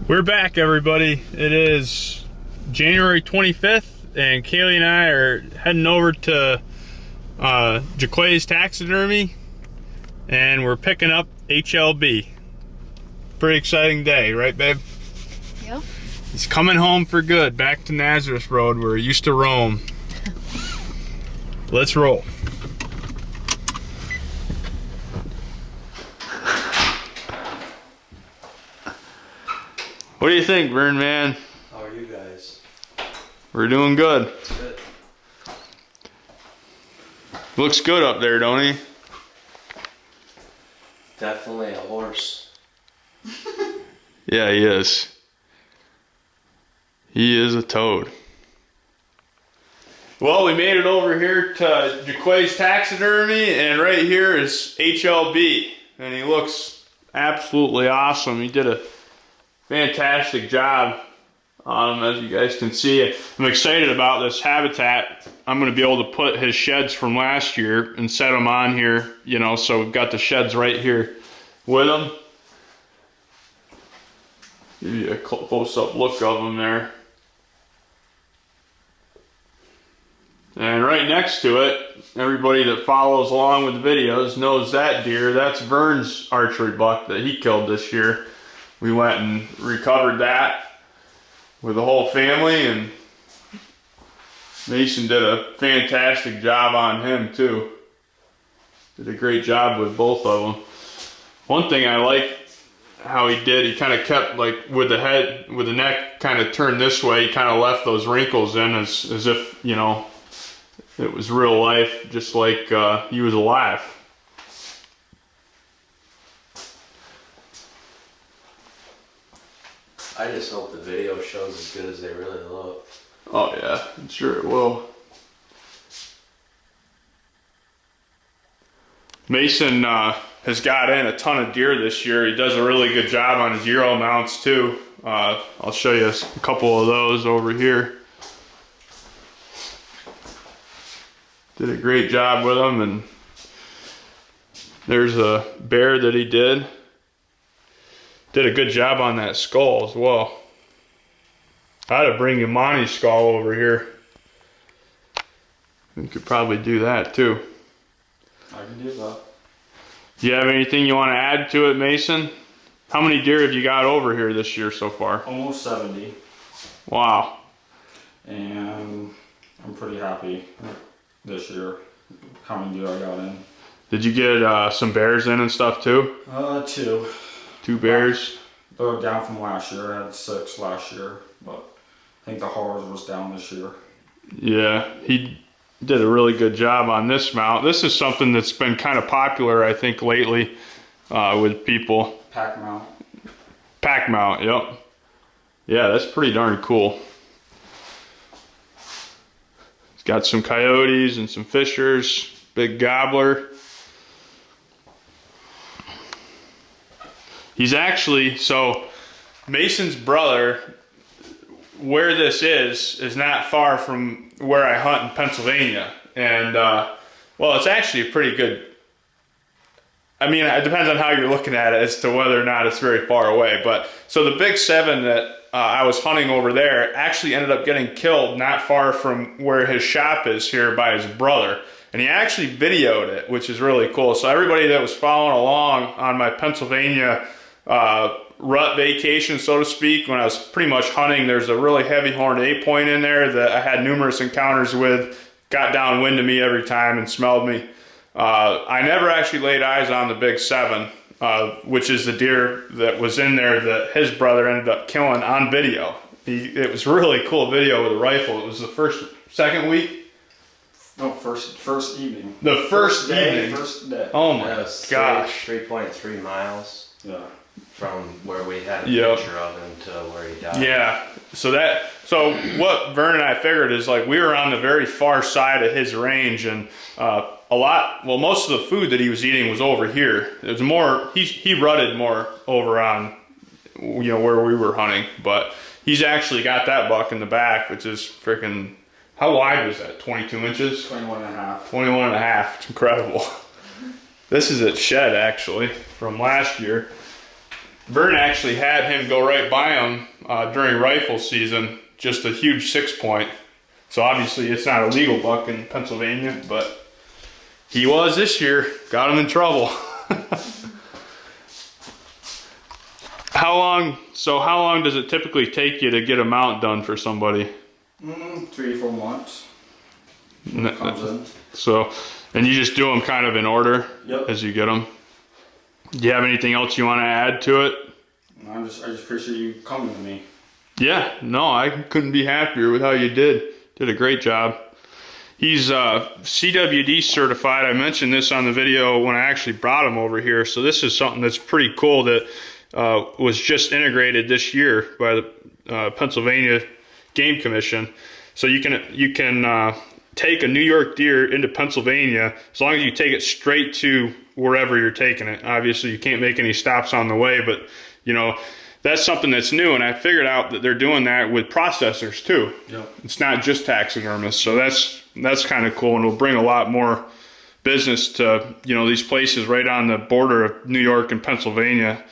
We're back, everybody. It is January 25th, and Kaylee and I are heading over to Jaquay's Taxidermy, and we're picking up HLB. Pretty exciting day, right, babe? Yep. He's coming home for good, back to Nazareth Road where he used to roam. Let's roll. What do you think, Vern, man? How are you guys? We're doing good. Good. Looks good up there, don't he? Definitely a horse. Yeah, he is. He is a toad. Well, we made it over here to Jaquay's Taxidermy, and right here is HLB, and he looks absolutely awesome. He did a fantastic job on him, as you guys can see. I'm excited about this habitat. I'm going to be able to put his sheds from last year and set them on here, you know, so we've got the sheds right here with them. Give you a close-up look of them there. And right next to it, everybody that follows along with the videos knows that deer. That's Vern's archery buck that he killed this year. We went and recovered that with the whole family, and Mason did a fantastic job on him too. Did a great job with both of them. One thing I like how he did, he kind of kept, like, with the head, with the neck kind of turned this way, he kind of left those wrinkles in as if, you know, it was real life, just like he was alive. I just hope the video shows as good as they really look. Oh yeah, I'm sure it will. Mason has got in a ton of deer this year. He does a really good job on his Euro mounts too. I'll show you a couple of those over here. Did a great job with them, and there's a bear that he did. Did a good job on that skull as well. I had to bring Imani's skull over here. We could probably do that too. I can do that. Do you have anything you want to add to it, Mason? How many deer have you got over here this year so far? Almost 70. Wow. And I'm pretty happy this year how many deer I got in. Did you get some bears in and stuff too? 2. 2 bears? They're down from last year. I had 6 last year, but I think the horrors was down this year. Yeah, he did a really good job on this mount. This is something that's been kind of popular, I think, lately with people. Pack mount. Pack mount, yep. Yeah, that's pretty darn cool. It's got some coyotes and some fishers, big gobbler. He's actually, so Mason's brother, where this is not far from where I hunt in Pennsylvania. And, well, it's actually a pretty good, I mean, it depends on how you're looking at it as to whether or not it's very far away. But, so the big 7 that I was hunting over there actually ended up getting killed not far from where his shop is here by his brother. And he actually videoed it, which is really cool. So everybody that was following along on my Pennsylvania rut vacation, so to speak, when I was pretty much hunting, there's a really heavy horned 8-point in there that I had numerous encounters with, got downwind to me every time and smelled me. I never actually laid eyes on the big 7, which is the deer that was in there that his brother ended up killing on video. It was really cool video with a rifle. It was the second week? No, first evening. The first day. evening? First day. Oh my gosh. 3.3 miles. Yeah. From where we had a picture of him to where he died. Yeah. So what Vern and I figured is, like, we were on the very far side of his range, and most of the food that he was eating was over here. It was more, he rutted more over on, you know, where we were hunting, but he's actually got that buck in the back, which is freaking, how wide was that? 22 inches? 21 and a half. 21 and a half. It's incredible. This is its shed, actually, from last year. Vern actually had him go right by him during rifle season, just a huge 6-point. So obviously it's not a legal buck in Pennsylvania, but he was this year. Got him in trouble. How long does it typically take you to get a mount done for somebody? 3 or 4 months. Comes in. So, and you just do them kind of in order. Yep. As you get them. Do you have anything else you want to add to it? I just appreciate you coming to me. Yeah, no, I couldn't be happier with how you did. Did a great job. He's CWD certified. I mentioned this on the video when I actually brought him over here. So this is something that's pretty cool that was just integrated this year by the Pennsylvania Game Commission. So you can take a New York deer into Pennsylvania as long as you take it straight to wherever you're taking it. Obviously, you can't make any stops on the way, but you know, that's something that's new, and I figured out that they're doing that with processors too. Yep. It's not just taxidermists, so that's kind of cool, and it'll bring a lot more business to, you know, these places right on the border of New York and Pennsylvania.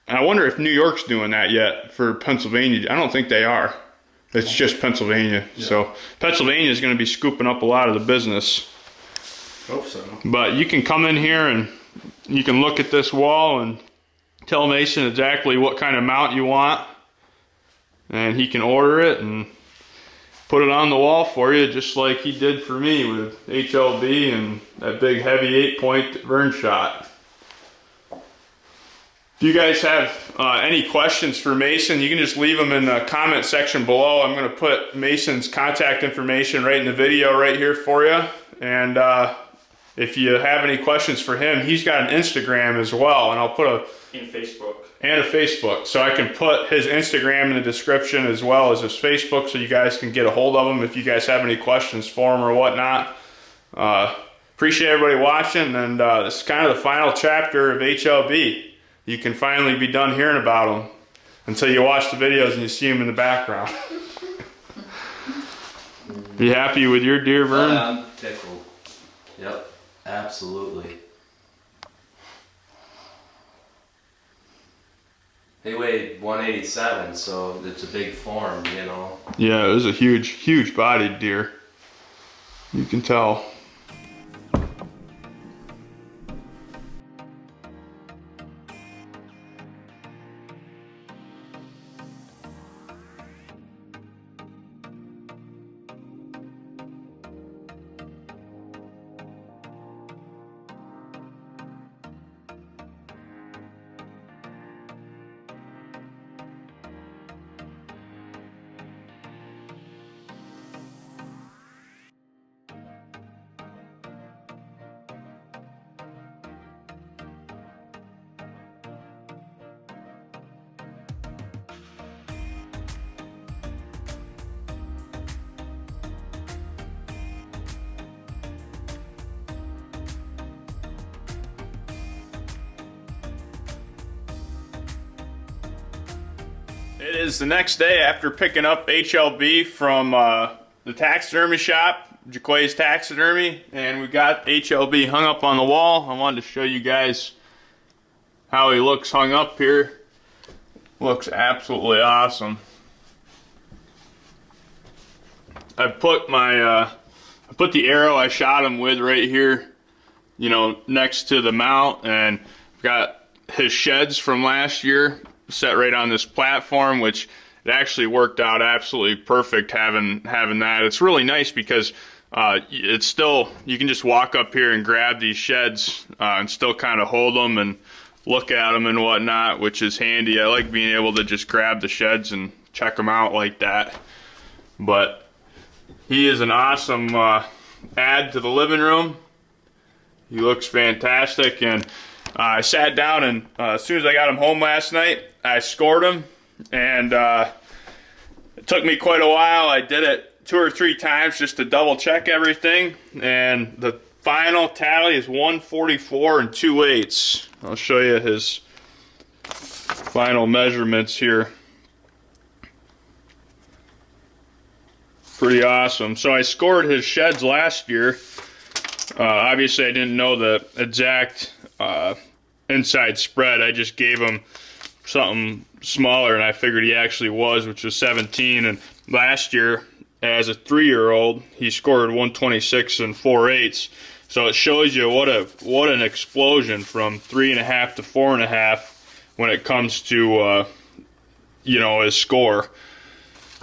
I wonder if New York's doing that yet for Pennsylvania. I don't think they are. It's just Pennsylvania. Yeah. So Pennsylvania is going to be scooping up a lot of the business. Hope so. But you can come in here and you can look at this wall and tell Mason exactly what kind of mount you want, and he can order it and put it on the wall for you, just like he did for me with HLB and that big heavy 8-point that Vern shot. If you guys have any questions for Mason, you can just leave them in the comment section below. I'm going to put Mason's contact information right in the video right here for you. And if you have any questions for him, he's got an Instagram as well, and I'll put and Facebook. And a Facebook. So I can put his Instagram in the description as well as his Facebook, so you guys can get a hold of him if you guys have any questions for him or whatnot. Appreciate everybody watching, and this is kind of the final chapter of HLB. You can finally be done hearing about them until you watch the videos and you see them in the background. You happy with your deer, Vern? I'm tickled. Yep, absolutely. They weighed 187, so it's a big form, you know. Yeah, it was a huge bodied deer. You can tell. It is the next day after picking up HLB from the taxidermy shop, Jaquay's Taxidermy, and we got HLB hung up on the wall. I wanted to show you guys how he looks hung up here. Looks absolutely awesome. I put the arrow I shot him with right here, you know, next to the mount, and I've got his sheds from last year set right on this platform, which it actually worked out absolutely perfect having that. It's really nice because it's still, you can just walk up here and grab these sheds and still kind of hold them and look at them and whatnot, which is handy. I like being able to just grab the sheds and check them out like that. But he is an awesome add to the living room. He looks fantastic, and I sat down and as soon as I got him home last night, I scored him, and it took me quite a while. I did it 2 or 3 times just to double check everything, and the final tally is 144 2/8. I'll show you his final measurements here. Pretty awesome. So I scored his sheds last year. Obviously I didn't know the exact inside spread. I just gave him something smaller than I figured he actually was, which was 17. And last year, as a 3-year-old, he scored 126 and 4/8. So it shows you what an explosion from 3.5 to 4.5 when it comes to you know, his score.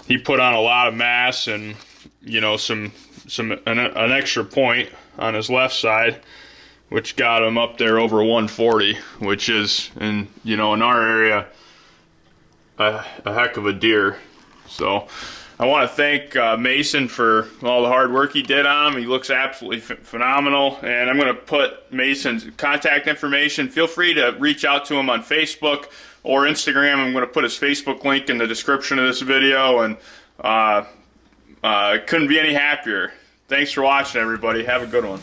He put on a lot of mass and, you know, an extra point on his left side, which got him up there over 140, which is, in, you know, in our area, a heck of a deer. So I want to thank Mason for all the hard work he did on him. He looks absolutely phenomenal, and I'm going to put Mason's contact information. Feel free to reach out to him on Facebook or Instagram. I'm going to put his Facebook link in the description of this video, and couldn't be any happier. Thanks for watching, everybody. Have a good one.